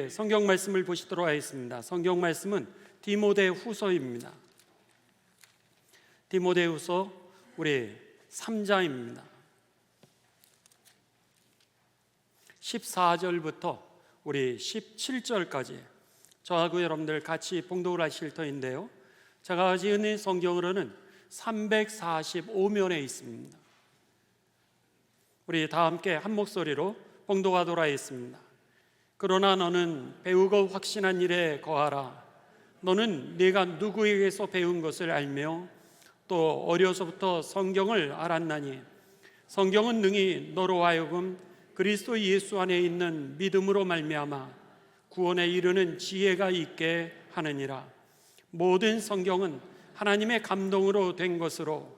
성경 말씀을 보시도록 하겠습니다. 성경 말씀은 디모데후서입니다. 디모데후서 우리 3장입니다. 14절부터 우리 17절까지 저하고 여러분들 같이 봉독을 하실 터인데요, 제가 가지고 있는 성경으로는 345면에 있습니다. 우리 다 함께 한 목소리로 봉독하도록 하겠습니다. 그러나 너는 배우고 확신한 일에 거하라. 너는 네가 누구에게서 배운 것을 알며 또 어려서부터 성경을 알았나니 성경은 능히 너로 하여금 그리스도 예수 안에 있는 믿음으로 말미암아 구원에 이르는 지혜가 있게 하느니라. 모든 성경은 하나님의 감동으로 된 것으로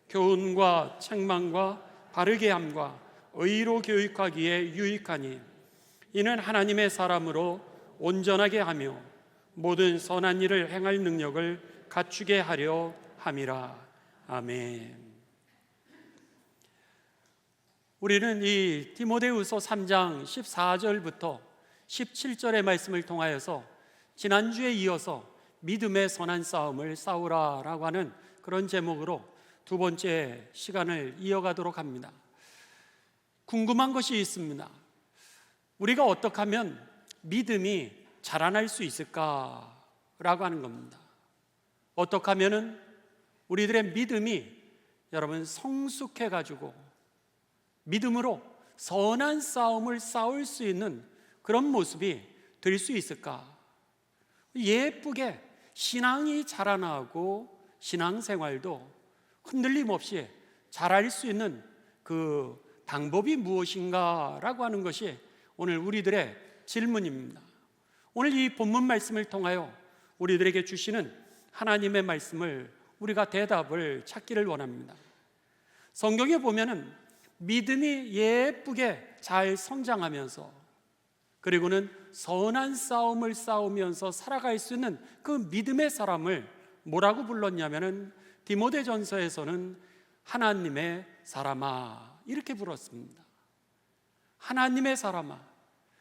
교훈과 책망과 바르게 함과 의로 교육하기에 유익하니 이는 하나님의 사람으로 온전하게 하며 모든 선한 일을 행할 능력을 갖추게 하려 함이라. 아멘. 우리는 이 디모데후서 3장 14절부터 17절의 말씀을 통하여서 지난주에 이어서 믿음의 선한 싸움을 싸우라라고 하는 그런 제목으로 두 번째 시간을 이어가도록 합니다. 궁금한 것이 있습니다. 우리가 어떻게 하면 믿음이 자라날 수 있을까라고 하는 겁니다. 어떻게 하면은 우리들의 믿음이 여러분 성숙해가지고 믿음으로 선한 싸움을 싸울 수 있는 그런 모습이 될 수 있을까? 예쁘게 신앙이 자라나고 신앙생활도 흔들림 없이 잘할 수 있는 그 방법이 무엇인가라고 하는 것이 오늘 우리들의 질문입니다. 오늘 이 본문 말씀을 통하여 우리들에게 주시는 하나님의 말씀을 우리가 대답을 찾기를 원합니다. 성경에 보면은 믿음이 예쁘게 잘 성장하면서 그리고는 선한 싸움을 싸우면서 살아갈 수 있는 그 믿음의 사람을 뭐라고 불렀냐면은 디모데전서에서는 하나님의 사람아 이렇게 불렀습니다. 하나님의 사람아.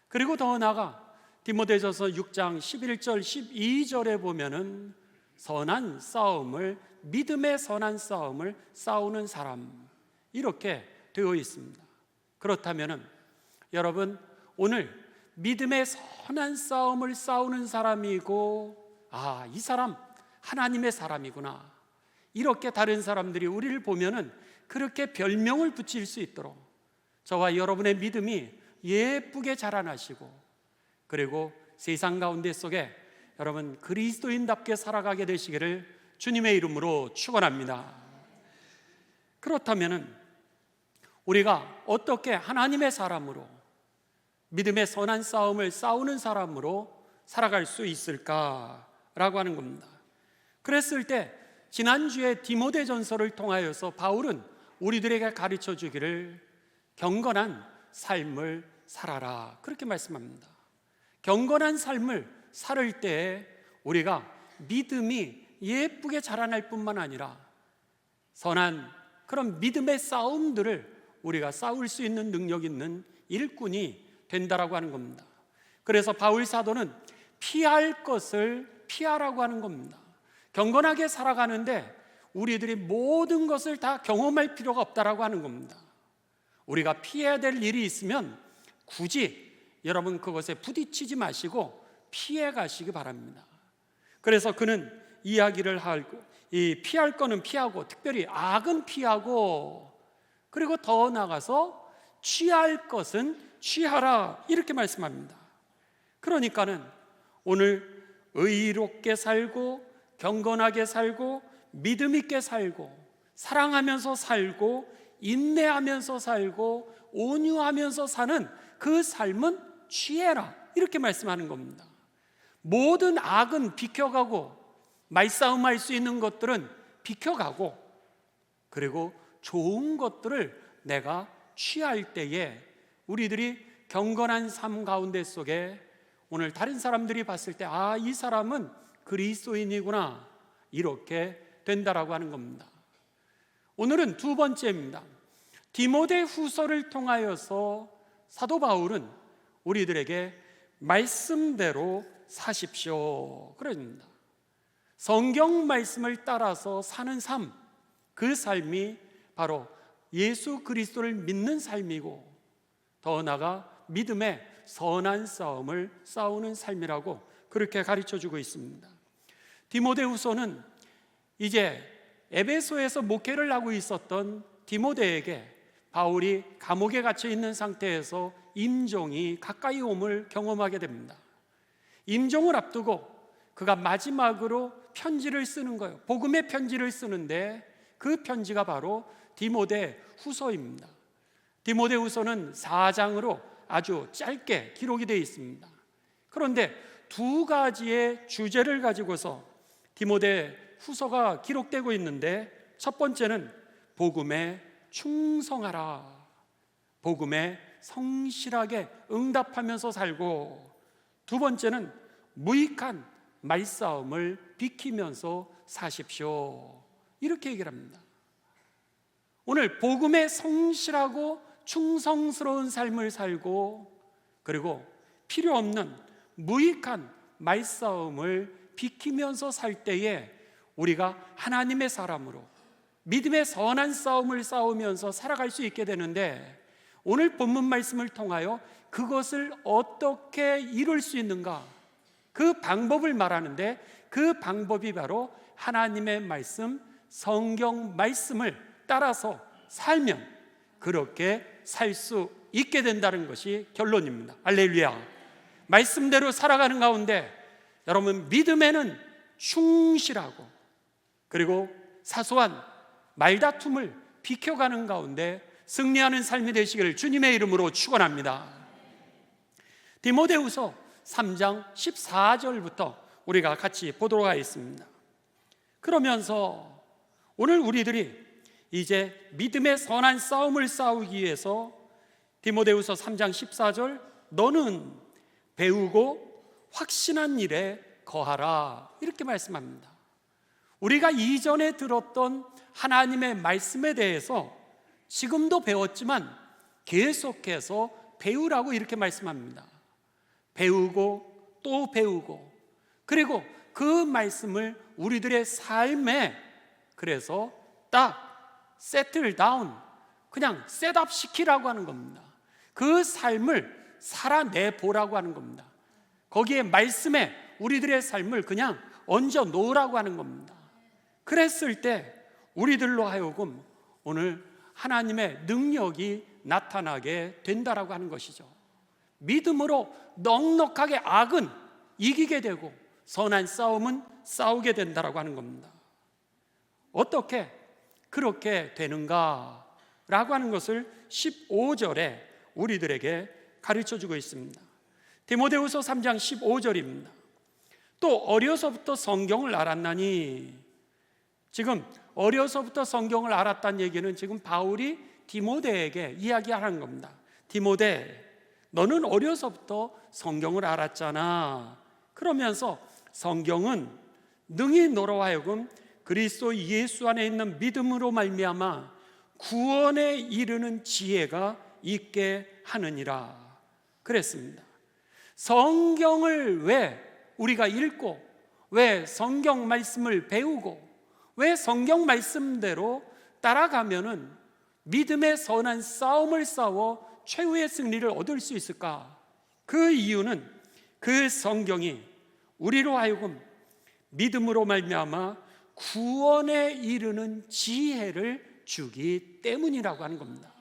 그리고 더 나아가 디모데전서 6장 11절 12절에 보면은 선한 싸움을, 믿음의 선한 싸움을 싸우는 사람 이렇게 되어 있습니다. 그렇다면은 여러분 오늘 믿음의 선한 싸움을 싸우는 사람이고 이 사람 하나님의 사람이구나 이렇게 다른 사람들이 우리를 보면은 그렇게 별명을 붙일 수 있도록 저와 여러분의 믿음이 예쁘게 자라나시고 그리고 세상 가운데 속에 여러분 그리스도인답게 살아가게 되시기를 주님의 이름으로 축원합니다. 그렇다면은 우리가 어떻게 하나님의 사람으로 믿음의 선한 싸움을 싸우는 사람으로 살아갈 수 있을까라고 하는 겁니다. 그랬을 때 지난주에 디모데전서를 통하여서 바울은 우리들에게 가르쳐 주기를 경건한 삶을 살아라 그렇게 말씀합니다. 경건한 삶을 살을 때 우리가 믿음이 예쁘게 자라날 뿐만 아니라 선한 그런 믿음의 싸움들을 우리가 싸울 수 있는 능력 있는 일꾼이 된다라고 하는 겁니다. 그래서 바울 사도는 피할 것을 피하라고 하는 겁니다. 경건하게 살아가는데 우리들이 모든 것을 다 경험할 필요가 없다라고 하는 겁니다. 우리가 피해야 될 일이 있으면 굳이 여러분 그것에 부딪히지 마시고 피해 가시기 바랍니다. 그래서 그는 이야기를 하고 이 피할 거는 피하고 특별히 악은 피하고 그리고 더 나아가서 취할 것은 취하라 이렇게 말씀합니다. 그러니까는 오늘 의롭게 살고 경건하게 살고 믿음 있게 살고 사랑하면서 살고 인내하면서 살고 온유하면서 사는 그 삶은 취해라 이렇게 말씀하는 겁니다. 모든 악은 비켜가고 말싸움할 수 있는 것들은 비켜가고 그리고 좋은 것들을 내가 취할 때에 우리들이 경건한 삶 가운데 속에 오늘 다른 사람들이 봤을 때 이 사람은 그리스도인이구나 이렇게 된다라고 하는 겁니다. 오늘은 두 번째입니다. 디모데 후서를 통하여서 사도 바울은 우리들에게 말씀대로 사십시오. 그럽니다. 성경 말씀을 따라서 사는 삶, 그 삶이 바로 예수 그리스도를 믿는 삶이고, 더 나아가 믿음의 선한 싸움을 싸우는 삶이라고 그렇게 가르쳐주고 있습니다. 디모데후서는 이제 에베소에서 목회를 하고 있었던 디모데에게 바울이 감옥에 갇혀 있는 상태에서 임종이 가까이 옴을 경험하게 됩니다. 임종을 앞두고 그가 마지막으로 편지를 쓰는 거예요. 복음의 편지를 쓰는데 그 편지가 바로 디모데후서입니다. 디모데후서는 4장으로 아주 짧게 기록이 되어 있습니다. 그런데 두 가지의 주제를 가지고서 디모데후서가 기록되고 있는데, 첫 번째는 복음에 충성하라, 복음에 성실하게 응답하면서 살고, 두 번째는 무익한 말싸움을 비키면서 사십시오, 이렇게 얘기를 합니다. 오늘 복음에 성실하고 충성스러운 삶을 살고, 그리고 필요 없는 무익한 말싸움을 비키면서 살 때에 우리가 하나님의 사람으로 믿음의 선한 싸움을 싸우면서 살아갈 수 있게 되는데, 오늘 본문 말씀을 통하여 그것을 어떻게 이룰 수 있는가, 그 방법을 말하는데, 그 방법이 바로 하나님의 말씀, 성경 말씀을 따라서 살면 그렇게 살 수 있게 된다는 것이 결론입니다. 할렐루야. 말씀대로 살아가는 가운데 여러분, 믿음에는 충실하고, 그리고 사소한 말다툼을 비켜가는 가운데 승리하는 삶이 되시기를 주님의 이름으로 축원합니다. 디모데후서 3장 14절부터 우리가 같이 보도록 하겠습니다. 그러면서 오늘 우리들이 이제 믿음의 선한 싸움을 싸우기 위해서 디모데후서 3장 14절, 너는 배우고 확신한 일에 거하라, 이렇게 말씀합니다. 우리가 이전에 들었던 하나님의 말씀에 대해서 지금도 배웠지만 계속해서 배우라고 이렇게 말씀합니다. 배우고 또 배우고, 그리고 그 말씀을 우리들의 삶에, 그래서 딱 세틀 다운, 그냥 셋업 시키라고 하는 겁니다. 그 삶을 살아내보라고 하는 겁니다. 거기에 말씀에 우리들의 삶을 그냥 얹어 놓으라고 하는 겁니다. 그랬을 때 우리들로 하여금 오늘 하나님의 능력이 나타나게 된다라고 하는 것이죠. 믿음으로 넉넉하게 악은 이기게 되고 선한 싸움은 싸우게 된다라고 하는 겁니다. 어떻게 그렇게 되는가라고 하는 것을 15절에 우리들에게 가르쳐주고 있습니다. 디모데후서 3장 15절입니다. 또 어려서부터 성경을 알았나니, 지금 어려서부터 성경을 알았다는 얘기는 지금 바울이 디모데에게 이야기하는 겁니다. 디모데, 너는 어려서부터 성경을 알았잖아. 그러면서 성경은 능히 너로 하여금 그리스도 예수 안에 있는 믿음으로 말미암아 구원에 이르는 지혜가 있게 하느니라 그랬습니다. 성경을 왜 우리가 읽고, 왜 성경 말씀을 배우고, 왜 성경 말씀대로 따라가면은 믿음의 선한 싸움을 싸워 최후의 승리를 얻을 수 있을까? 그 이유는 그 성경이 우리로 하여금 믿음으로 말미암아 구원에 이르는 지혜를 주기 때문이라고 하는 겁니다.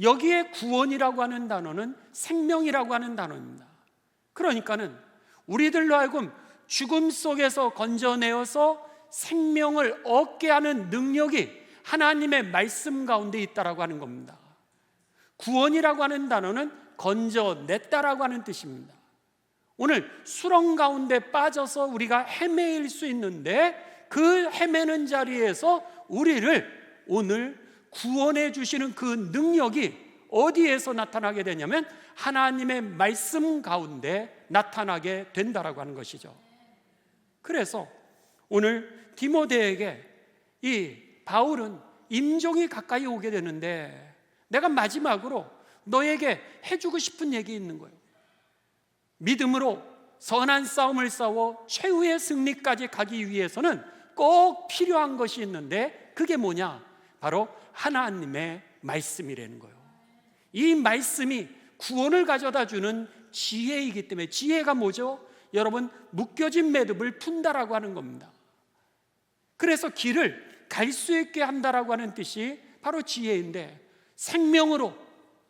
여기에 구원이라고 하는 단어는 생명이라고 하는 단어입니다. 그러니까는 우리들로 하여금 죽음 속에서 건져내어서 생명을 얻게 하는 능력이 하나님의 말씀 가운데 있다라고 하는 겁니다. 구원이라고 하는 단어는 건져냈다라고 하는 뜻입니다. 오늘 수렁 가운데 빠져서 우리가 헤매일 수 있는데, 그 헤매는 자리에서 우리를 오늘 구원해 주시는 그 능력이 어디에서 나타나게 되냐면 하나님의 말씀 가운데 나타나게 된다라고 하는 것이죠. 그래서 오늘 디모데에게 이 바울은 임종이 가까이 오게 되는데, 내가 마지막으로 너에게 해주고 싶은 얘기 있는 거예요. 믿음으로 선한 싸움을 싸워 최후의 승리까지 가기 위해서는 꼭 필요한 것이 있는데, 그게 뭐냐? 바로 하나님의 말씀이라는 거예요. 이 말씀이 구원을 가져다 주는 지혜이기 때문에, 지혜가 뭐죠? 여러분, 묶여진 매듭을 푼다라고 하는 겁니다. 그래서 길을 갈 수 있게 한다라고 하는 뜻이 바로 지혜인데, 생명으로,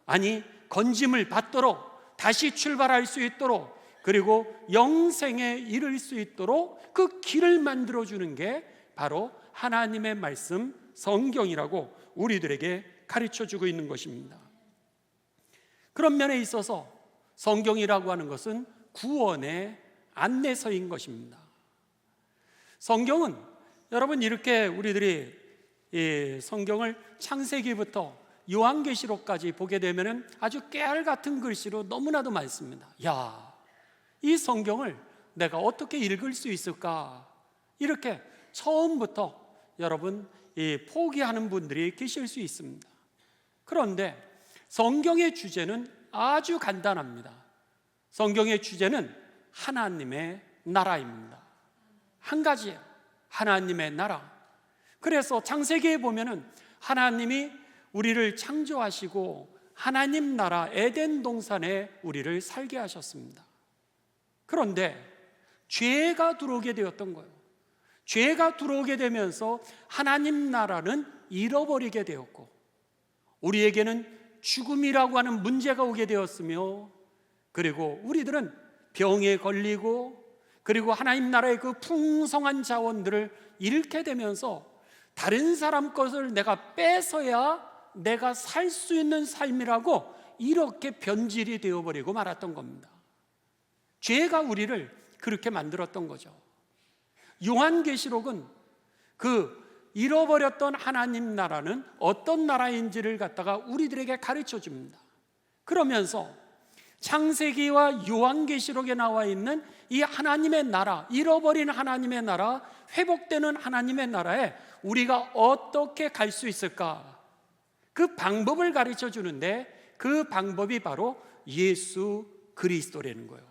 아니 건짐을 받도록, 다시 출발할 수 있도록, 그리고 영생에 이를 수 있도록 그 길을 만들어주는 게 바로 하나님의 말씀, 성경이라고 우리들에게 가르쳐주고 있는 것입니다. 그런 면에 있어서 성경이라고 하는 것은 구원의 안내서인 것입니다. 성경은 여러분, 이렇게 우리들이 이 성경을 창세기부터 요한계시록까지 보게 되면 아주 깨알 같은 글씨로 너무나도 많습니다. 야, 이 성경을 내가 어떻게 읽을 수 있을까? 이렇게 처음부터 여러분 포기하는 분들이 계실 수 있습니다. 그런데 성경의 주제는 아주 간단합니다. 성경의 주제는 하나님의 나라입니다. 한 가지예요. 하나님의 나라. 그래서 창세기에 보면은 하나님이 우리를 창조하시고 하나님 나라 에덴 동산에 우리를 살게 하셨습니다. 그런데 죄가 들어오게 되었던 거예요. 죄가 들어오게 되면서 하나님 나라는 잃어버리게 되었고, 우리에게는 죽음이라고 하는 문제가 오게 되었으며, 그리고 우리들은 병에 걸리고, 그리고 하나님 나라의 그 풍성한 자원들을 잃게 되면서 다른 사람 것을 내가 뺏어야 내가 살 수 있는 삶이라고 이렇게 변질이 되어버리고 말았던 겁니다. 죄가 우리를 그렇게 만들었던 거죠. 요한계시록은 그 잃어버렸던 하나님 나라는 어떤 나라인지를 갖다가 우리들에게 가르쳐 줍니다. 그러면서 창세기와 요한계시록에 나와 있는 이 하나님의 나라, 잃어버린 하나님의 나라, 회복되는 하나님의 나라에 우리가 어떻게 갈 수 있을까? 그 방법을 가르쳐 주는데, 그 방법이 바로 예수 그리스도라는 거예요.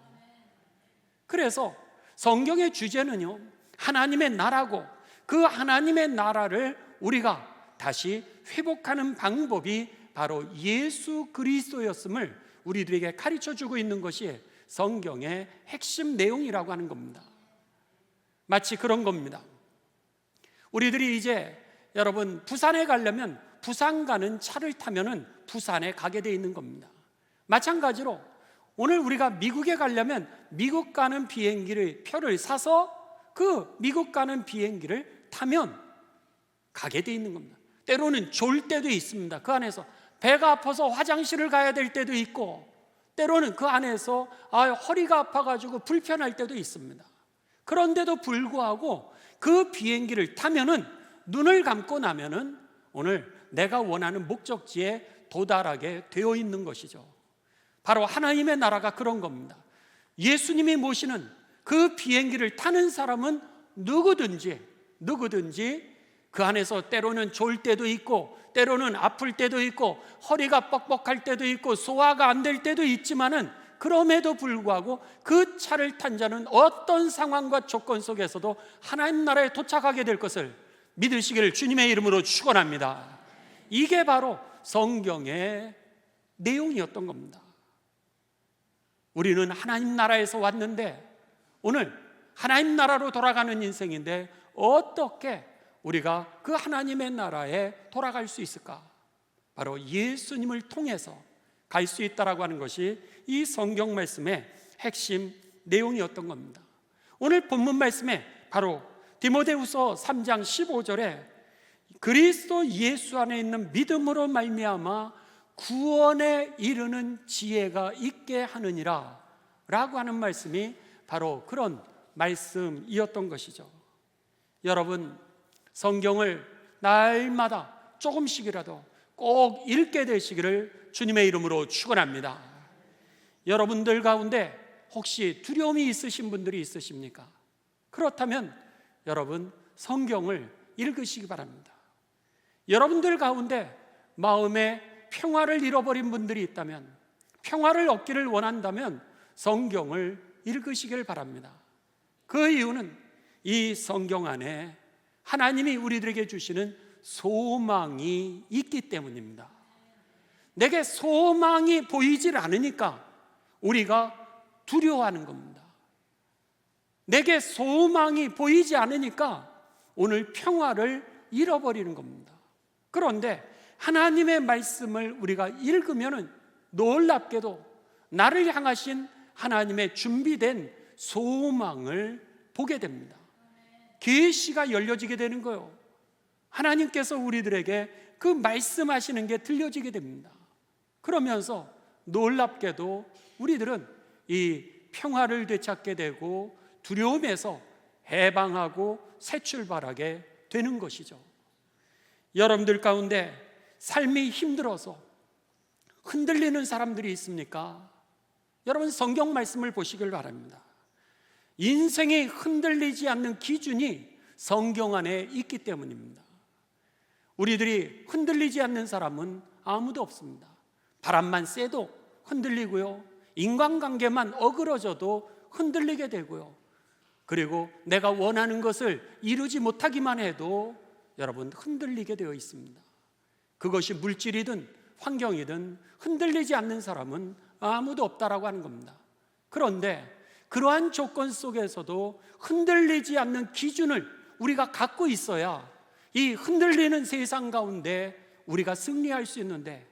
그래서 성경의 주제는요, 하나님의 나라고, 그 하나님의 나라를 우리가 다시 회복하는 방법이 바로 예수 그리스도였음을 우리들에게 가르쳐주고 있는 것이 성경의 핵심 내용이라고 하는 겁니다. 마치 그런 겁니다. 우리들이 이제 여러분 부산에 가려면 부산 가는 차를 타면은 부산에 가게 돼 있는 겁니다. 마찬가지로 오늘 우리가 미국에 가려면 미국 가는 비행기를 표를 사서 그 미국 가는 비행기를 타면 가게 돼 있는 겁니다. 때로는 졸 때도 있습니다. 그 안에서 배가 아파서 화장실을 가야 될 때도 있고, 때로는 그 안에서 허리가 아파가지고 불편할 때도 있습니다. 그런데도 불구하고 그 비행기를 타면은 눈을 감고 나면은 오늘 내가 원하는 목적지에 도달하게 되어 있는 것이죠. 바로 하나님의 나라가 그런 겁니다. 예수님이 모시는 그 비행기를 타는 사람은 누구든지 그 안에서 때로는 졸 때도 있고, 때로는 아플 때도 있고, 허리가 뻑뻑할 때도 있고, 소화가 안 될 때도 있지만은 그럼에도 불구하고 그 차를 탄 자는 어떤 상황과 조건 속에서도 하나님 나라에 도착하게 될 것을 믿으시기를 주님의 이름으로 축원합니다. 이게 바로 성경의 내용이었던 겁니다. 우리는 하나님 나라에서 왔는데 오늘 하나님 나라로 돌아가는 인생인데 어떻게 우리가 그 하나님의 나라에 돌아갈 수 있을까? 바로 예수님을 통해서 갈 수 있다라고 하는 것이 이 성경 말씀의 핵심 내용이었던 겁니다. 오늘 본문 말씀에 바로 디모데후서 3장 15절에 그리스도 예수 안에 있는 믿음으로 말미암아 구원에 이르는 지혜가 있게 하느니라 라고 하는 말씀이 바로 그런 말씀이었던 것이죠. 여러분, 성경을 날마다 조금씩이라도 꼭 읽게 되시기를 주님의 이름으로 축원합니다. 여러분들 가운데 혹시 두려움이 있으신 분들이 있으십니까? 그렇다면 여러분 성경을 읽으시기 바랍니다. 여러분들 가운데 마음에 평화를 잃어버린 분들이 있다면, 평화를 얻기를 원한다면 성경을 읽으시길 바랍니다. 그 이유는 이 성경 안에 하나님이 우리들에게 주시는 소망이 있기 때문입니다. 내게 소망이 보이질 않으니까 우리가 두려워하는 겁니다. 내게 소망이 보이지 않으니까 오늘 평화를 잃어버리는 겁니다. 그런데 하나님의 말씀을 우리가 읽으면 놀랍게도 나를 향하신 하나님의 준비된 소망을 보게 됩니다. 계시가 열려지게 되는 거예요. 하나님께서 우리들에게 그 말씀하시는 게 들려지게 됩니다. 그러면서 놀랍게도 우리들은 이 평화를 되찾게 되고 두려움에서 해방하고 새 출발하게 되는 것이죠. 여러분들 가운데 삶이 힘들어서 흔들리는 사람들이 있습니까? 여러분 성경 말씀을 보시길 바랍니다. 인생이 흔들리지 않는 기준이 성경 안에 있기 때문입니다. 우리들이 흔들리지 않는 사람은 아무도 없습니다. 바람만 쐬도 흔들리고요, 인간관계만 어그러져도 흔들리게 되고요, 그리고 내가 원하는 것을 이루지 못하기만 해도 여러분 흔들리게 되어 있습니다. 그것이 물질이든 환경이든 흔들리지 않는 사람은 아무도 없다라고 하는 겁니다. 그런데 그러한 조건 속에서도 흔들리지 않는 기준을 우리가 갖고 있어야 이 흔들리는 세상 가운데 우리가 승리할 수 있는데,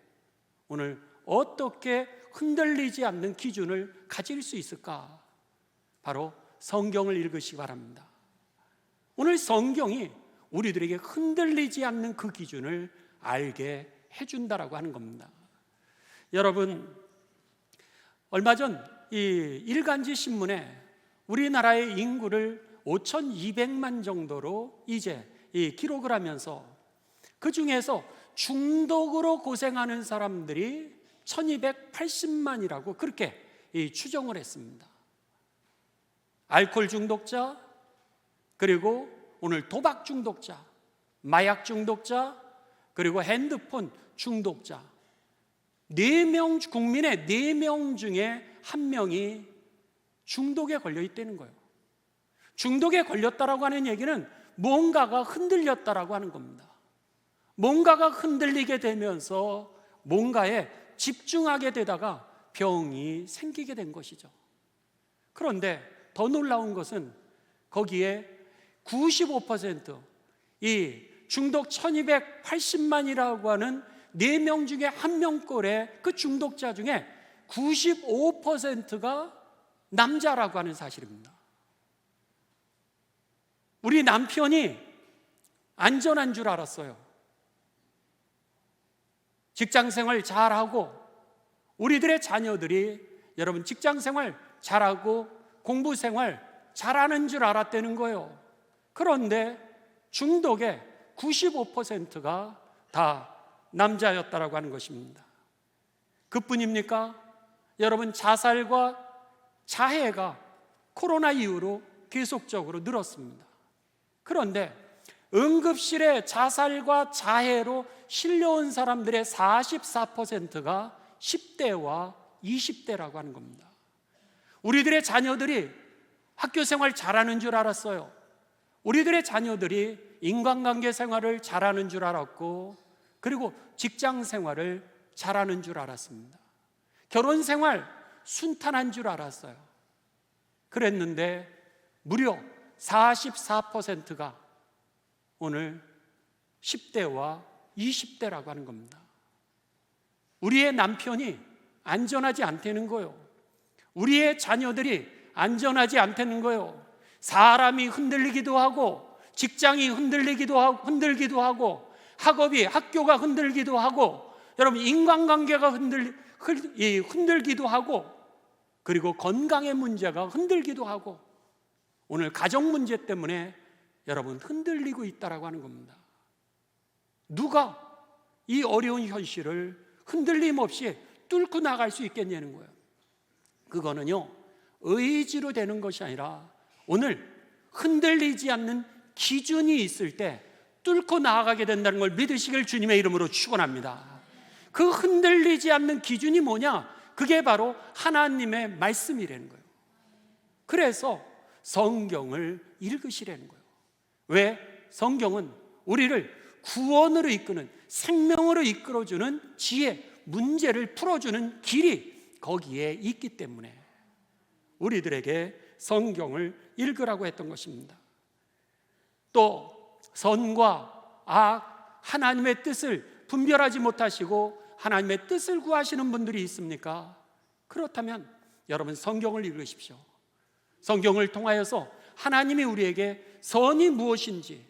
오늘 어떻게 흔들리지 않는 기준을 가질 수 있을까? 바로 성경을 읽으시기 바랍니다. 오늘 성경이 우리들에게 흔들리지 않는 그 기준을 알게 해준다라고 하는 겁니다. 여러분, 얼마 전 이 일간지 신문에 우리나라의 인구를 5,200만 정도로 이제 기록을 하면서 그 중에서 중독으로 고생하는 사람들이 1,280만이라고 그렇게 추정을 했습니다. 알코올 중독자, 그리고 오늘 도박 중독자, 마약 중독자, 그리고 핸드폰 중독자, 4명, 국민의 4명 중에 1명이 중독에 걸려 있다는 거예요. 중독에 걸렸다라고 하는 얘기는 뭔가가 흔들렸다라고 하는 겁니다. 뭔가가 흔들리게 되면서 뭔가에 집중하게 되다가 병이 생기게 된 것이죠. 그런데 더 놀라운 것은 거기에 95%, 이 중독 1,280만이라고 하는 4명 중에 1명꼴의 그 중독자 중에 95%가 남자라고 하는 사실입니다. 우리 남편이 안전한 줄 알았어요. 직장생활 잘하고 우리들의 자녀들이 여러분 직장생활 잘하고 공부생활 잘하는 줄 알았다는 거예요. 그런데 중독의 95%가 다 남자였다라고 하는 것입니다. 그뿐입니까? 여러분, 자살과 자해가 코로나 이후로 계속적으로 늘었습니다. 그런데 응급실에 자살과 자해로 실려온 사람들의 44%가 10대와 20대라고 하는 겁니다. 우리들의 자녀들이 학교 생활 잘하는 줄 알았어요. 우리들의 자녀들이 인간관계 생활을 잘하는 줄 알았고, 그리고 직장 생활을 잘하는 줄 알았습니다. 결혼 생활 순탄한 줄 알았어요. 그랬는데 무려 44%가 오늘 10대와 20대라고 하는 겁니다. 우리의 남편이 안전하지 않다는 거예요. 우리의 자녀들이 안전하지 않다는 거예요. 사람이 흔들리기도 하고, 직장이 흔들리기도 하고, 흔들기도 하고, 학교가 흔들기도 하고, 여러분 인간관계가 흔들기도 하고, 그리고 건강의 문제가 흔들기도 하고, 오늘 가정 문제 때문에 여러분 흔들리고 있다라고 하는 겁니다. 누가 이 어려운 현실을 흔들림 없이 뚫고 나갈 수 있겠냐는 거예요. 그거는요, 의지로 되는 것이 아니라 오늘 흔들리지 않는 기준이 있을 때 뚫고 나아가게 된다는 걸 믿으시길 주님의 이름으로 축원합니다. 그 흔들리지 않는 기준이 뭐냐? 그게 바로 하나님의 말씀이라는 거예요. 그래서 성경을 읽으시라는 거예요. 왜? 성경은 우리를 구원으로 이끄는, 생명으로 이끌어주는 지혜, 문제를 풀어주는 길이 거기에 있기 때문에 우리들에게 성경을 읽으라고 했던 것입니다. 또 선과 악, 하나님의 뜻을 분별하지 못하시고 하나님의 뜻을 구하시는 분들이 있습니까? 그렇다면 여러분 성경을 읽으십시오. 성경을 통하여서 하나님이 우리에게 선이 무엇인지,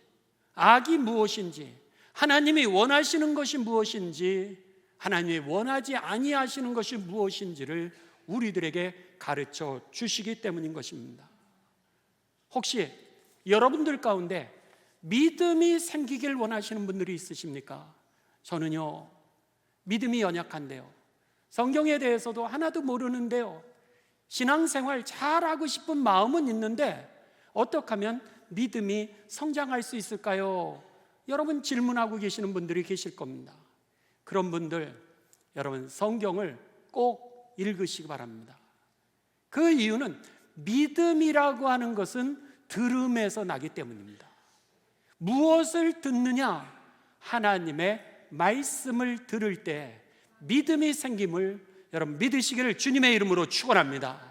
악이 무엇인지, 하나님이 원하시는 것이 무엇인지, 하나님이 원하지 아니하시는 것이 무엇인지를 우리들에게 가르쳐 주시기 때문인 것입니다. 혹시 여러분들 가운데 믿음이 생기길 원하시는 분들이 있으십니까? 저는요, 믿음이 연약한데요, 성경에 대해서도 하나도 모르는데요, 신앙생활 잘하고 싶은 마음은 있는데 어떻게 하면 믿음이 성장할 수 있을까요? 여러분 질문하고 계시는 분들이 계실 겁니다. 그런 분들, 여러분 성경을 꼭 읽으시기 바랍니다. 그 이유는 믿음이라고 하는 것은 들음에서 나기 때문입니다. 무엇을 듣느냐? 하나님의 말씀을 들을 때 믿음이 생김을 여러분 믿으시기를 주님의 이름으로 축원합니다.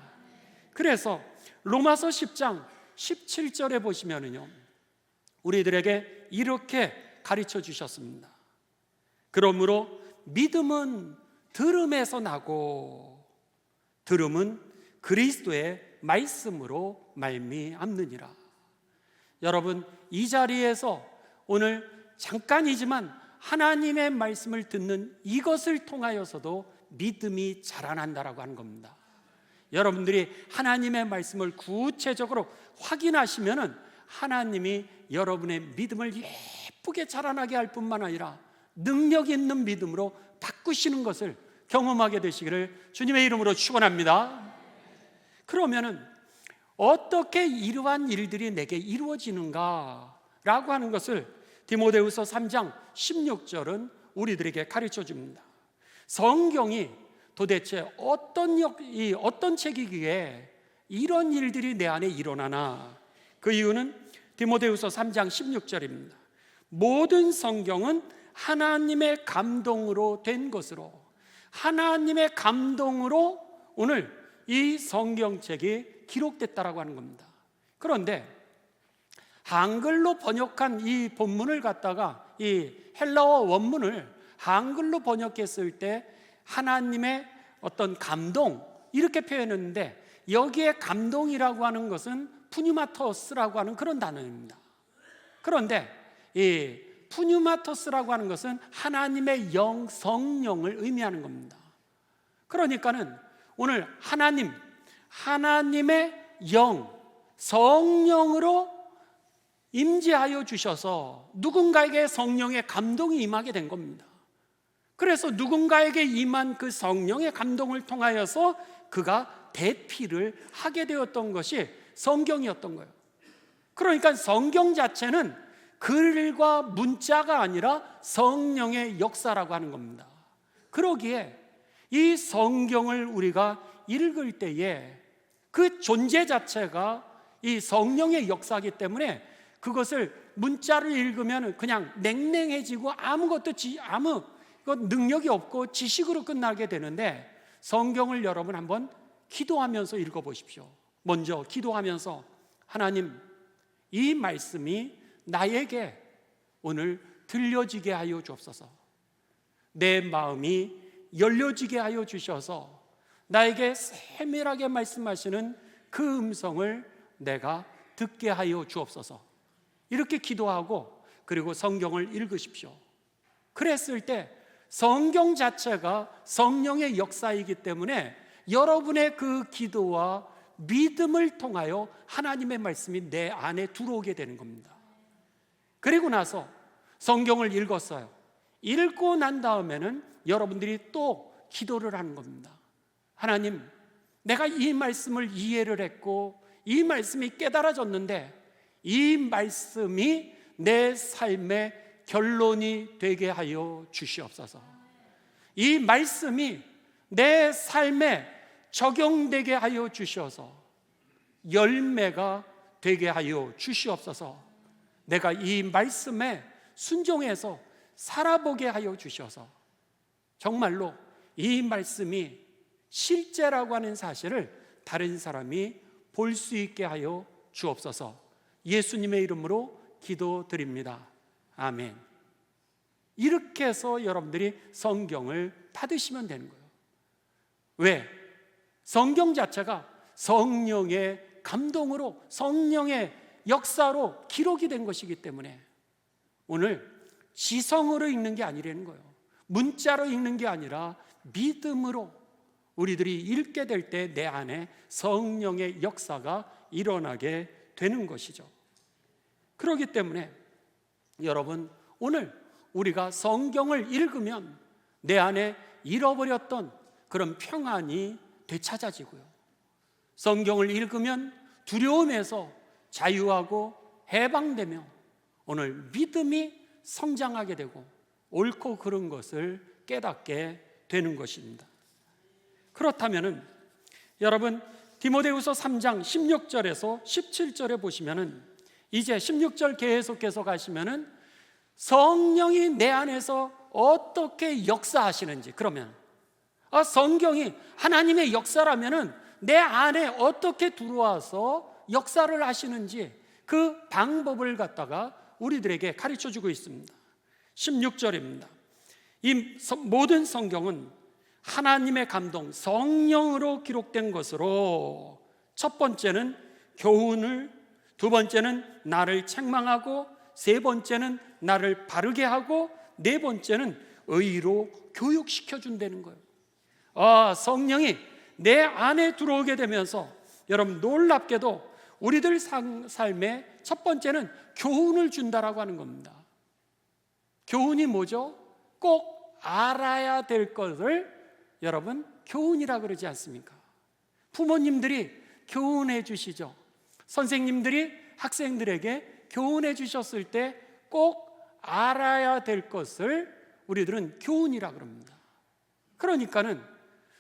그래서 로마서 10장 17절에 보시면은요, 우리들에게 이렇게 가르쳐 주셨습니다. 그러므로 믿음은 들음에서 나고 들음은 그리스도의 말씀으로 말미암느니라. 여러분 이 자리에서 오늘 잠깐이지만 하나님의 말씀을 듣는 이것을 통하여서도 믿음이 자라난다라고 하는 겁니다. 여러분들이 하나님의 말씀을 구체적으로 확인하시면은 하나님이 여러분의 믿음을 예쁘게 자라나게 할 뿐만 아니라 능력 있는 믿음으로 바꾸시는 것을 경험하게 되시기를 주님의 이름으로 축원합니다. 그러면은 어떻게 이러한 일들이 내게 이루어지는가라고 하는 것을 디모데후서 3장 16절은 우리들에게 가르쳐 줍니다. 성경이 도대체 어떤 책이기에 이런 일들이 내 안에 일어나나? 그 이유는 디모데후서 3장 16절입니다. 모든 성경은 하나님의 감동으로 된 것으로, 하나님의 감동으로 오늘 이 성경책이 기록됐다라고 하는 겁니다. 그런데 한글로 번역한 이 본문을 갖다가 이 헬라어 원문을 한글로 번역했을 때 하나님의 어떤 감동 이렇게 표현했는데, 여기에 감동이라고 하는 것은 푸뉴마토스라고 하는 그런 단어입니다. 그런데 이 푸뉴마토스라고 하는 것은 하나님의 영, 성령을 의미하는 겁니다. 그러니까는 오늘 하나님의 영, 성령으로 임재하여 주셔서 누군가에게 성령의 감동이 임하게 된 겁니다. 그래서 누군가에게 임한 그 성령의 감동을 통하여서 그가 대피를 하게 되었던 것이 성경이었던 거예요. 그러니까 성경 자체는 글과 문자가 아니라 성령의 역사라고 하는 겁니다. 그러기에 이 성경을 우리가 읽을 때에 그 존재 자체가 이 성령의 역사이기 때문에 그것을 문자를 읽으면 그냥 냉랭해지고 아무 능력이 없고 지식으로 끝나게 되는데, 성경을 여러분 한번 기도하면서 읽어보십시오. 먼저 기도하면서 하나님, 이 말씀이 나에게 오늘 들려지게 하여 주옵소서. 내 마음이 열려지게 하여 주셔서 나에게 세밀하게 말씀하시는 그 음성을 내가 듣게 하여 주옵소서. 이렇게 기도하고 그리고 성경을 읽으십시오. 그랬을 때 성경 자체가 성령의 역사이기 때문에 여러분의 그 기도와 믿음을 통하여 하나님의 말씀이 내 안에 들어오게 되는 겁니다. 그리고 나서 성경을 읽었어요. 읽고 난 다음에는 여러분들이 또 기도를 하는 겁니다. 하나님, 내가 이 말씀을 이해를 했고 이 말씀이 깨달아졌는데 이 말씀이 내 삶의 결론이 되게 하여 주시옵소서. 이 말씀이 내 삶에 적용되게 하여 주셔서 열매가 되게 하여 주시옵소서. 내가 이 말씀에 순종해서 살아보게 하여 주셔서 정말로 이 말씀이 실제라고 하는 사실을 다른 사람이 볼 수 있게 하여 주옵소서. 예수님의 이름으로 기도드립니다. 아멘. 이렇게 해서 여러분들이 성경을 받으시면 되는 거예요. 왜? 성경 자체가 성령의 감동으로, 성령의 역사로 기록이 된 것이기 때문에 오늘 지성으로 읽는 게 아니라는 거예요. 문자로 읽는 게 아니라 믿음으로 우리들이 읽게 될 때 내 안에 성령의 역사가 일어나게 되는 것이죠. 그렇기 때문에 여러분, 오늘 우리가 성경을 읽으면 내 안에 잃어버렸던 그런 평안이 되찾아지고요, 성경을 읽으면 두려움에서 자유하고 해방되며 오늘 믿음이 성장하게 되고 옳고 그른 것을 깨닫게 되는 것입니다. 그렇다면은 여러분, 디모데후서 3장 16절에서 17절에 보시면은 이제 16절 계속해서 가시면은 성령이 내 안에서 어떻게 역사하시는지, 그러면 성경이 하나님의 역사라면은 내 안에 어떻게 들어와서 역사를 하시는지 그 방법을 갖다가 우리들에게 가르쳐 주고 있습니다. 16절입니다. 이 모든 성경은 하나님의 감동, 성령으로 기록된 것으로 첫 번째는 교훈을, 두 번째는 나를 책망하고, 세 번째는 나를 바르게 하고, 네 번째는 의로 교육시켜 준다는 거예요. 성령이 내 안에 들어오게 되면서 여러분, 놀랍게도 우리들 삶에 첫 번째는 교훈을 준다라고 하는 겁니다. 교훈이 뭐죠? 꼭 알아야 될 것을 여러분 교훈이라 그러지 않습니까? 부모님들이 교훈해 주시죠. 선생님들이 학생들에게 교훈해 주셨을 때 꼭 알아야 될 것을 우리들은 교훈이라 그럽니다. 그러니까는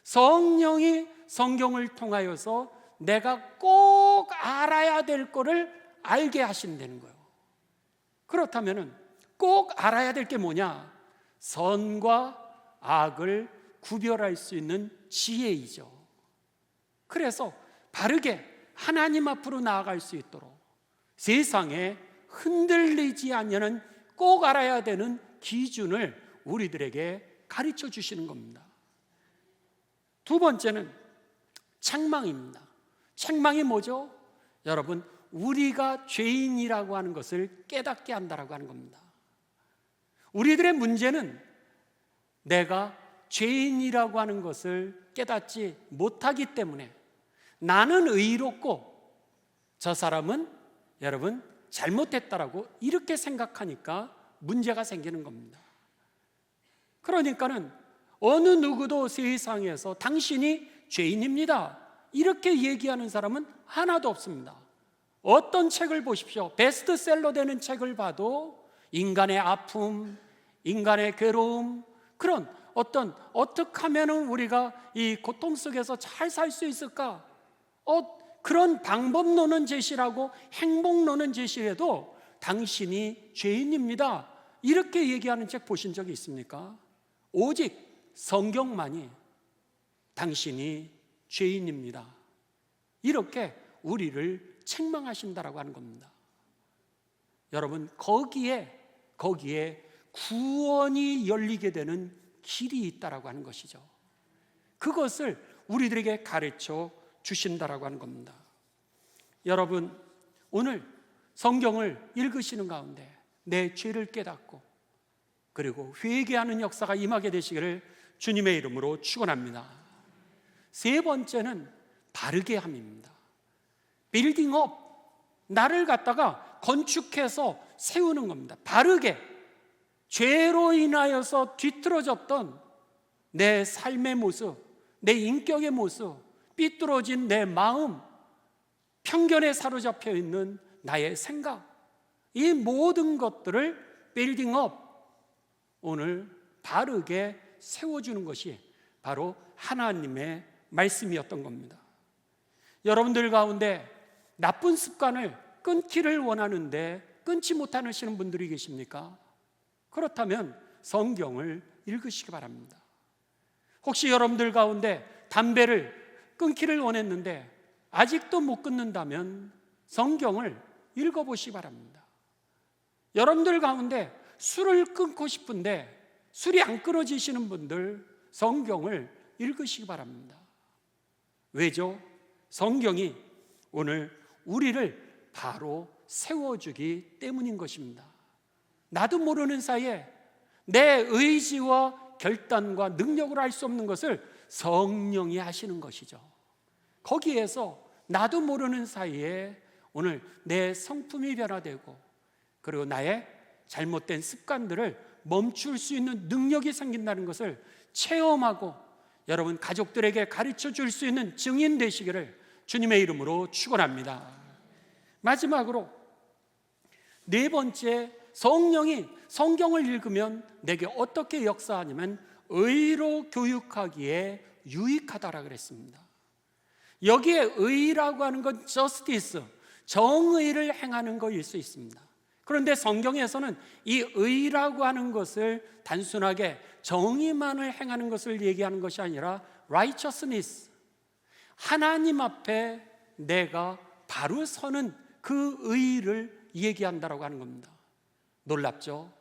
성령이 성경을 통하여서 내가 꼭 알아야 될 것을 알게 하신다는 거예요. 그렇다면은 꼭 알아야 될 게 뭐냐? 선과 악을 구별할 수 있는 지혜이죠. 그래서 바르게 하나님 앞으로 나아갈 수 있도록 세상에 흔들리지 않는 꼭 알아야 되는 기준을 우리들에게 가르쳐 주시는 겁니다. 두 번째는 책망입니다. 책망이 뭐죠? 여러분, 우리가 죄인이라고 하는 것을 깨닫게 한다라고 하는 겁니다. 우리들의 문제는 내가 죄인이라고 하는 것을 깨닫지 못하기 때문에 나는 의롭고 저 사람은 여러분 잘못했다라고 이렇게 생각하니까 문제가 생기는 겁니다. 그러니까는 어느 누구도 세상에서 당신이 죄인입니다 이렇게 얘기하는 사람은 하나도 없습니다. 어떤 책을 보십시오. 베스트셀러 되는 책을 봐도 인간의 아픔, 인간의 괴로움, 그런 어떻게 하면 우리가 이 고통 속에서 잘 살 수 있을까? 그런 방법론은 제시하고 행복론은 제시해도 당신이 죄인입니다 이렇게 얘기하는 책 보신 적이 있습니까? 오직 성경만이 당신이 죄인입니다 이렇게 우리를 책망하신다라고 하는 겁니다. 여러분, 거기에 구원이 열리게 되는 길이 있다라고 하는 것이죠. 그것을 우리들에게 가르쳐 주신다라고 하는 겁니다. 여러분, 오늘 성경을 읽으시는 가운데 내 죄를 깨닫고 그리고 회개하는 역사가 임하게 되시기를 주님의 이름으로 축원합니다. 세 번째는 바르게 함입니다. 빌딩업, 나를 갖다가 건축해서 세우는 겁니다. 바르게, 죄로 인하여서 뒤틀어졌던 내 삶의 모습, 내 인격의 모습, 삐뚤어진 내 마음, 편견에 사로잡혀 있는 나의 생각, 이 모든 것들을 빌딩업, 오늘 바르게 세워주는 것이 바로 하나님의 말씀이었던 겁니다. 여러분들 가운데 나쁜 습관을 끊기를 원하는데 끊지 못하시는 분들이 계십니까? 그렇다면 성경을 읽으시기 바랍니다. 혹시 여러분들 가운데 담배를 끊기를 원했는데 아직도 못 끊는다면 성경을 읽어보시기 바랍니다. 여러분들 가운데 술을 끊고 싶은데 술이 안 끊어지시는 분들 성경을 읽으시기 바랍니다. 왜죠? 성경이 오늘 우리를 바로 세워주기 때문인 것입니다. 나도 모르는 사이에 내 의지와 결단과 능력으로 할 수 없는 것을 성령이 하시는 것이죠. 거기에서 나도 모르는 사이에 오늘 내 성품이 변화되고 그리고 나의 잘못된 습관들을 멈출 수 있는 능력이 생긴다는 것을 체험하고 여러분 가족들에게 가르쳐 줄 수 있는 증인 되시기를 주님의 이름으로 축원합니다. 마지막으로 네 번째, 성령이 성경을 읽으면 내게 어떻게 역사하냐면 의로 교육하기에 유익하다라 그랬습니다. 여기에 의라고 하는 건 justice, 정의를 행하는 것일 수 있습니다. 그런데 성경에서는 이 의라고 하는 것을 단순하게 정의만을 행하는 것을 얘기하는 것이 아니라 righteousness, 하나님 앞에 내가 바로 서는 그 의를 얘기한다라고 하는 겁니다. 놀랍죠?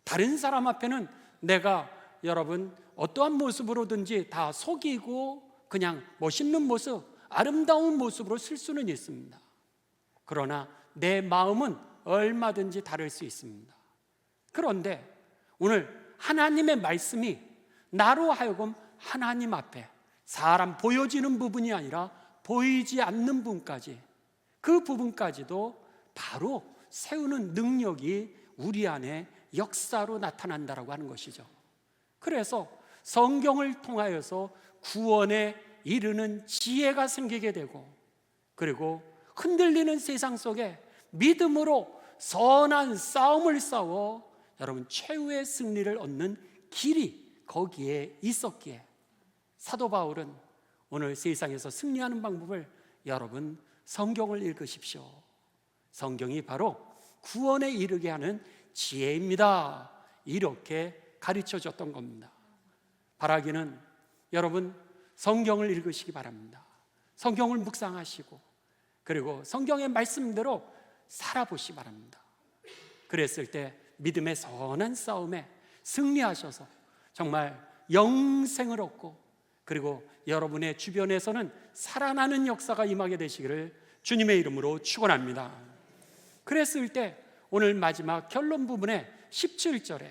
다른 사람 앞에는 내가 여러분 어떠한 모습으로든지 다 속이고 그냥 멋있는 모습, 아름다운 모습으로 쓸 수는 있습니다. 그러나 내 마음은 얼마든지 다를 수 있습니다. 그런데 오늘 하나님의 말씀이 나로 하여금 하나님 앞에 사람 보여지는 부분이 아니라 보이지 않는 부분까지, 그 부분까지도 바로 세우는 능력이 우리 안에 역사로 나타난다라고 하는 것이죠. 그래서 성경을 통하여서 구원에 이르는 지혜가 생기게 되고 그리고 흔들리는 세상 속에 믿음으로 선한 싸움을 싸워 여러분 최후의 승리를 얻는 길이 거기에 있었기에 사도 바울은 오늘 세상에서 승리하는 방법을 여러분 성경을 읽으십시오. 성경이 바로 구원에 이르게 하는 지혜입니다. 이렇게 가르쳐 줬던 겁니다. 바라기는 여러분 성경을 읽으시기 바랍니다. 성경을 묵상하시고 그리고 성경의 말씀대로 살아보시기 바랍니다. 그랬을 때 믿음의 선한 싸움에 승리하셔서 정말 영생을 얻고 그리고 여러분의 주변에서는 살아나는 역사가 임하게 되시기를 주님의 이름으로 축원합니다. 그랬을 때 오늘 마지막 결론 부분의 17절에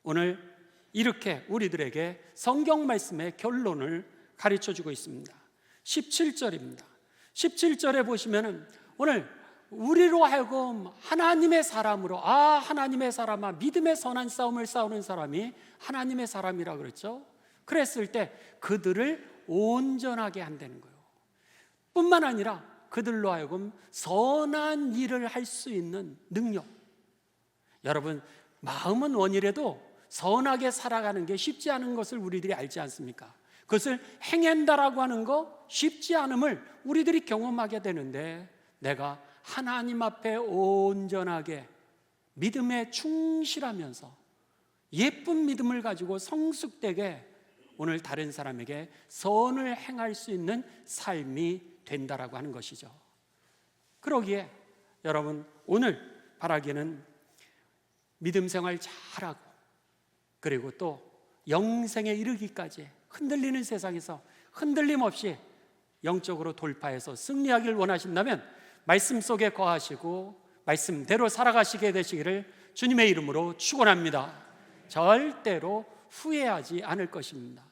오늘 이렇게 우리들에게 성경 말씀의 결론을 가르쳐주고 있습니다. 17절입니다. 17절에 보시면은 오늘 우리로 하여금 하나님의 사람으로, 하나님의 사람아, 믿음의 선한 싸움을 싸우는 사람이 하나님의 사람이라고 그랬죠. 그랬을 때 그들을 온전하게 한다는 거예요. 뿐만 아니라 그들로 하여금 선한 일을 할 수 있는 능력. 여러분 마음은 원이라도 선하게 살아가는 게 쉽지 않은 것을 우리들이 알지 않습니까? 그것을 행한다라고 하는 거 쉽지 않음을 우리들이 경험하게 되는데 내가 하나님 앞에 온전하게 믿음에 충실하면서 예쁜 믿음을 가지고 성숙되게 오늘 다른 사람에게 선을 행할 수 있는 삶이 된다라고 하는 것이죠. 그러기에 여러분 오늘 바라기는 믿음 생활 잘하고 그리고 또 영생에 이르기까지 흔들리는 세상에서 흔들림 없이 영적으로 돌파해서 승리하길 원하신다면 말씀 속에 거하시고 말씀대로 살아가시게 되시기를 주님의 이름으로 축원합니다. 절대로 후회하지 않을 것입니다.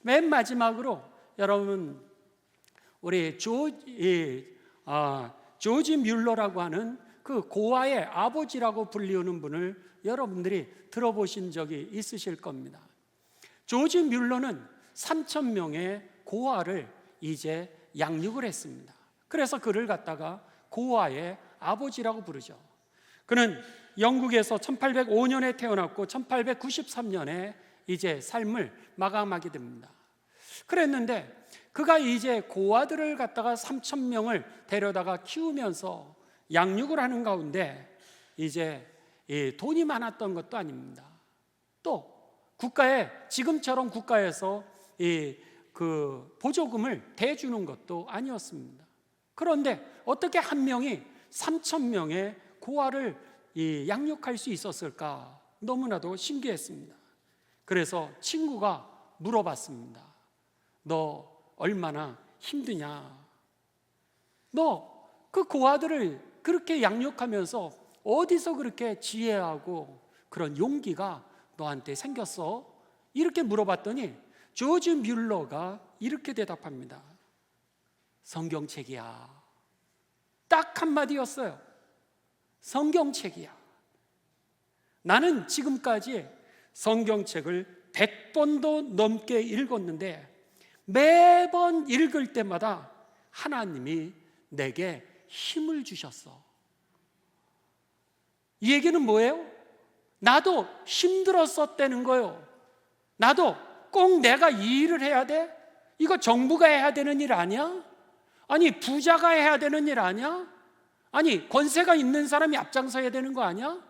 맨 마지막으로 여러분 우리 조지 뮬러라고 하는 그 고아의 아버지라고 불리우는 분을 여러분들이 들어보신 적이 있으실 겁니다. 조지 뮬러는 3,000명의 고아를 이제 양육을 했습니다. 그래서 그를 갖다가 고아의 아버지라고 부르죠. 그는 영국에서 1805년에 태어났고 1893년에 이제 삶을 마감하게 됩니다. 그랬는데 그가 이제 고아들을 갖다가 3,000명을 데려다가 키우면서 양육을 하는 가운데 이제 돈이 많았던 것도 아닙니다. 또 국가에, 지금처럼 국가에서 그 보조금을 대주는 것도 아니었습니다. 그런데 어떻게 한 명이 3,000명의 고아를 양육할 수 있었을까? 너무나도 신기했습니다. 그래서 친구가 물어봤습니다. 너 얼마나 힘드냐? 너 그 고아들을 그렇게 양육하면서 어디서 그렇게 지혜하고 그런 용기가 너한테 생겼어? 이렇게 물어봤더니 조지 뮬러가 이렇게 대답합니다. 성경책이야. 딱 한마디였어요. 성경책이야. 나는 지금까지 성경책을 100번도 넘게 읽었는데 매번 읽을 때마다 하나님이 내게 힘을 주셨어. 이 얘기는 뭐예요? 나도 힘들었었다는 거예요. 나도 꼭 내가 이 일을 해야 돼? 이거 정부가 해야 되는 일 아니야? 아니 부자가 해야 되는 일 아니야? 아니 권세가 있는 사람이 앞장서야 되는 거 아니야?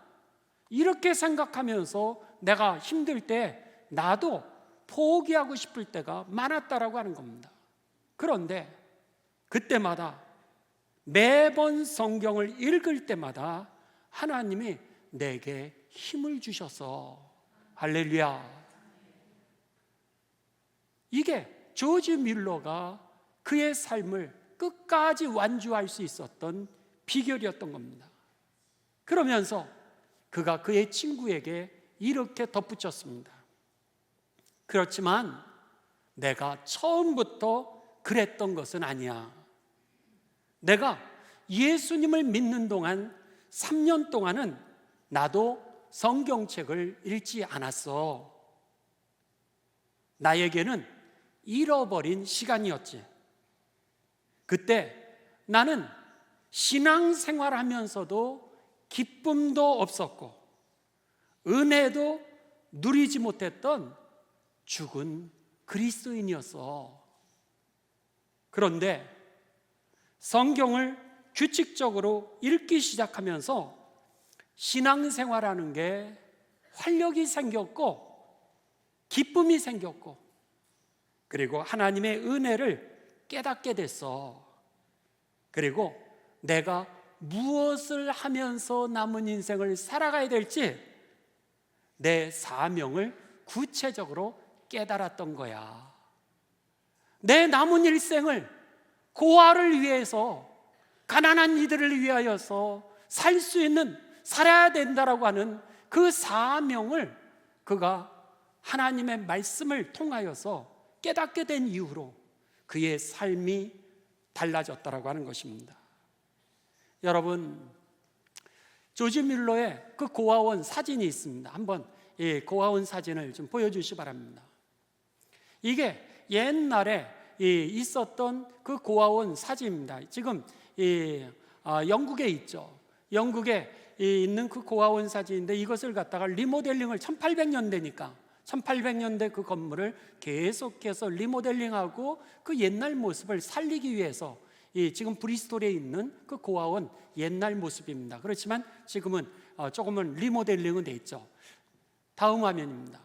이렇게 생각하면서 내가 힘들 때 나도 포기하고 싶을 때가 많았다라고 하는 겁니다. 그런데 그때마다 매번 성경을 읽을 때마다 하나님이 내게 힘을 주셔서 할렐루야. 이게 조지 뮬러가 그의 삶을 끝까지 완주할 수 있었던 비결이었던 겁니다. 그러면서 그가 그의 친구에게 이렇게 덧붙였습니다. 그렇지만 내가 처음부터 그랬던 것은 아니야. 내가 예수님을 믿는 동안 3년 동안은 나도 성경책을 읽지 않았어. 나에게는 잃어버린 시간이었지. 그때 나는 신앙생활 하면서도 기쁨도 없었고 은혜도 누리지 못했던 죽은 그리스도인이었어. 그런데 성경을 규칙적으로 읽기 시작하면서 신앙생활하는 게 활력이 생겼고 기쁨이 생겼고 그리고 하나님의 은혜를 깨닫게 됐어. 그리고 내가 무엇을 하면서 남은 인생을 살아가야 될지 내 사명을 구체적으로 깨달았던 거야. 내 남은 일생을 고아를 위해서 가난한 이들을 위하여서 살 수 있는 살아야 된다라고 하는 그 사명을 그가 하나님의 말씀을 통하여서 깨닫게 된 이후로 그의 삶이 달라졌다라고 하는 것입니다. 여러분, 조지 뮬러의 그 고아원 사진이 있습니다. 한번 이 고아원 사진을 좀 보여주시기 바랍니다. 이게 옛날에 있었던 그 고아원 사진입니다. 지금 영국에 있죠. 영국에 있는 그 고아원 사진인데 이것을 갖다가 리모델링을 1800년대니까 1800년대 그 건물을 계속해서 리모델링하고 그 옛날 모습을 살리기 위해서 지금 브리스톨에 있는 그 고아원 옛날 모습입니다. 그렇지만 지금은 조금은 리모델링은 돼 있죠. 다음 화면입니다.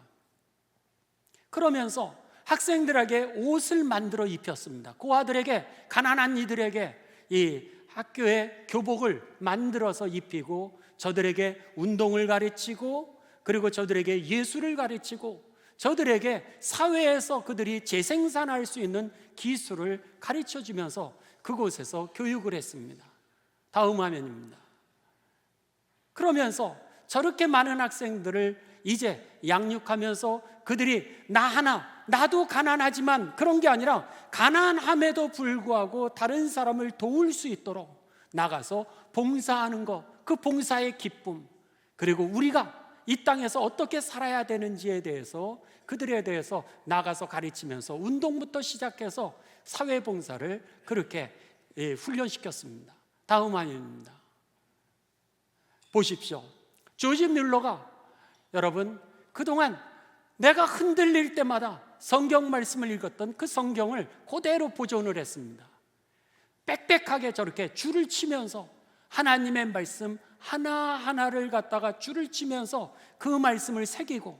그러면서 학생들에게 옷을 만들어 입혔습니다. 고아들에게, 가난한 이들에게 이 학교의 교복을 만들어서 입히고 저들에게 운동을 가르치고 그리고 저들에게 예술을 가르치고 저들에게 사회에서 그들이 재생산할 수 있는 기술을 가르쳐 주면서 그곳에서 교육을 했습니다. 다음 화면입니다. 그러면서 저렇게 많은 학생들을 이제 양육하면서 그들이 나도 가난하지만 그런 게 아니라 가난함에도 불구하고 다른 사람을 도울 수 있도록 나가서 봉사하는 것, 그 봉사의 기쁨, 그리고 우리가 이 땅에서 어떻게 살아야 되는지에 대해서 그들에 대해서 나가서 가르치면서 운동부터 시작해서 사회봉사를 그렇게 훈련시켰습니다. 다음 화면입니다. 보십시오. 조지 뮬러가 여러분 그동안 내가 흔들릴 때마다 성경 말씀을 읽었던 그 성경을 그대로 보존을 했습니다. 빽빽하게 저렇게 줄을 치면서 하나님의 말씀 하나하나를 갖다가 줄을 치면서 그 말씀을 새기고,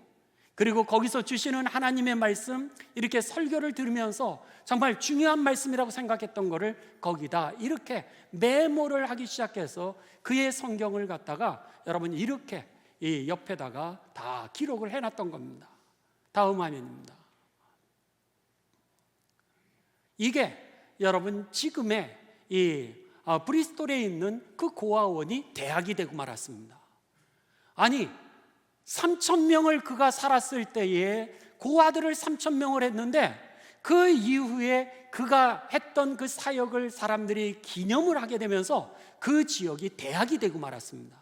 그리고 거기서 주시는 하나님의 말씀 이렇게 설교를 들으면서 정말 중요한 말씀이라고 생각했던 거를 거기다 이렇게 메모를 하기 시작해서 그의 성경을 갖다가 여러분 이렇게 이 옆에다가 다 기록을 해놨던 겁니다. 다음 화면입니다. 이게 여러분 지금의 이 브리스톨에 있는 그 고아원이 대학이 되고 말았습니다. 아니 3,000명을 그가 살았을 때에 고아들을 3,000명을 했는데 그 이후에 그가 했던 그 사역을 사람들이 기념을 하게 되면서 그 지역이 대학이 되고 말았습니다.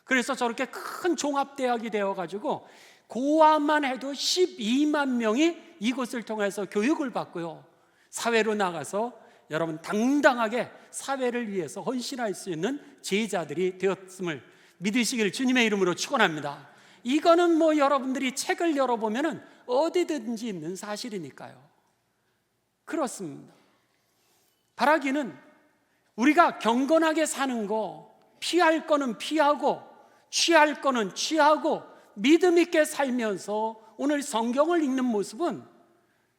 그래서 저렇게 큰 종합대학이 되어가지고 고아만 해도 12만 명이 이곳을 통해서 교육을 받고요, 사회로 나가서 여러분 당당하게 사회를 위해서 헌신할 수 있는 제자들이 되었음을 믿으시길 주님의 이름으로 축원합니다. 이거는 뭐 여러분들이 책을 열어보면 어디든지 있는 사실이니까요. 그렇습니다. 바라기는 우리가 경건하게 사는 거, 피할 거는 피하고 취할 거는 취하고 믿음 있게 살면서 오늘 성경을 읽는 모습은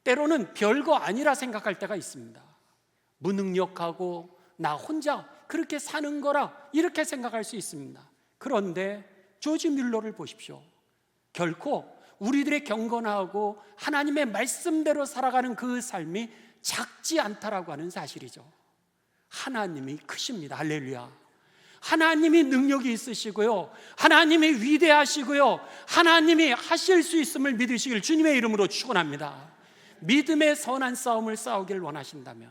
때로는 별거 아니라 생각할 때가 있습니다. 무능력하고 나 혼자 그렇게 사는 거라 이렇게 생각할 수 있습니다. 그런데 조지 뮬러를 보십시오. 결코 우리들의 경건하고 하나님의 말씀대로 살아가는 그 삶이 작지 않다라고 하는 사실이죠. 하나님이 크십니다. 할렐루야. 하나님이 능력이 있으시고요, 하나님이 위대하시고요, 하나님이 하실 수 있음을 믿으시길 주님의 이름으로 축원합니다. 믿음의 선한 싸움을 싸우길 원하신다면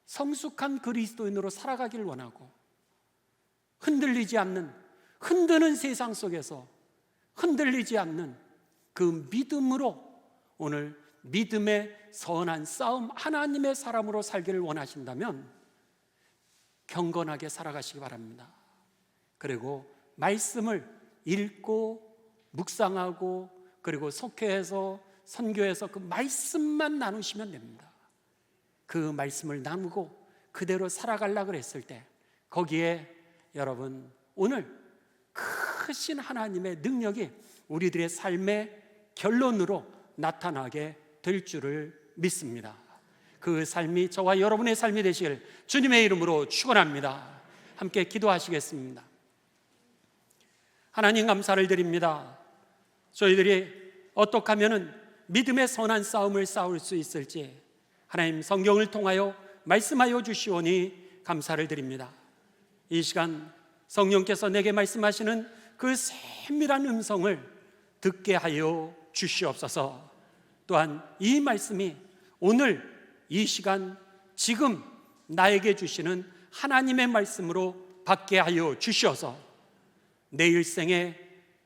성숙한 그리스도인으로 살아가길 원하고, 흔들리지 않는, 흔드는 세상 속에서 흔들리지 않는 그 믿음으로 오늘 믿음의 선한 싸움, 하나님의 사람으로 살기를 원하신다면 경건하게 살아가시기 바랍니다. 그리고 말씀을 읽고 묵상하고 그리고 속회에서 선교에서 그 말씀만 나누시면 됩니다. 그 말씀을 나누고 그대로 살아가려고 했을 때 거기에 여러분 오늘 크신 하나님의 능력이 우리들의 삶의 결론으로 나타나게 될 줄을 믿습니다. 그 삶이 저와 여러분의 삶이 되시길 주님의 이름으로 축원합니다. 함께 기도하시겠습니다. 하나님 감사를 드립니다. 저희들이 어떻게 하면 믿음의 선한 싸움을 싸울 수 있을지 하나님 성경을 통하여 말씀하여 주시오니 감사를 드립니다. 이 시간 성령께서 내게 말씀하시는 그 세밀한 음성을 듣게 하여 주시옵소서. 또한 이 말씀이 오늘 이 시간 지금 나에게 주시는 하나님의 말씀으로 받게 하여 주시어서 내 일생의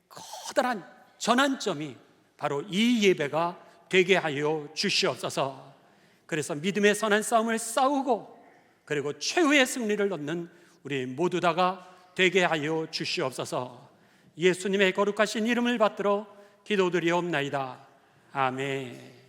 커다란 전환점이 바로 이 예배가 되게 하여 주시옵소서. 그래서 믿음의 선한 싸움을 싸우고 그리고 최후의 승리를 얻는 우리 모두 다가 되게 하여 주시옵소서. 예수님의 거룩하신 이름을 받들어 기도드리옵나이다. 아멘.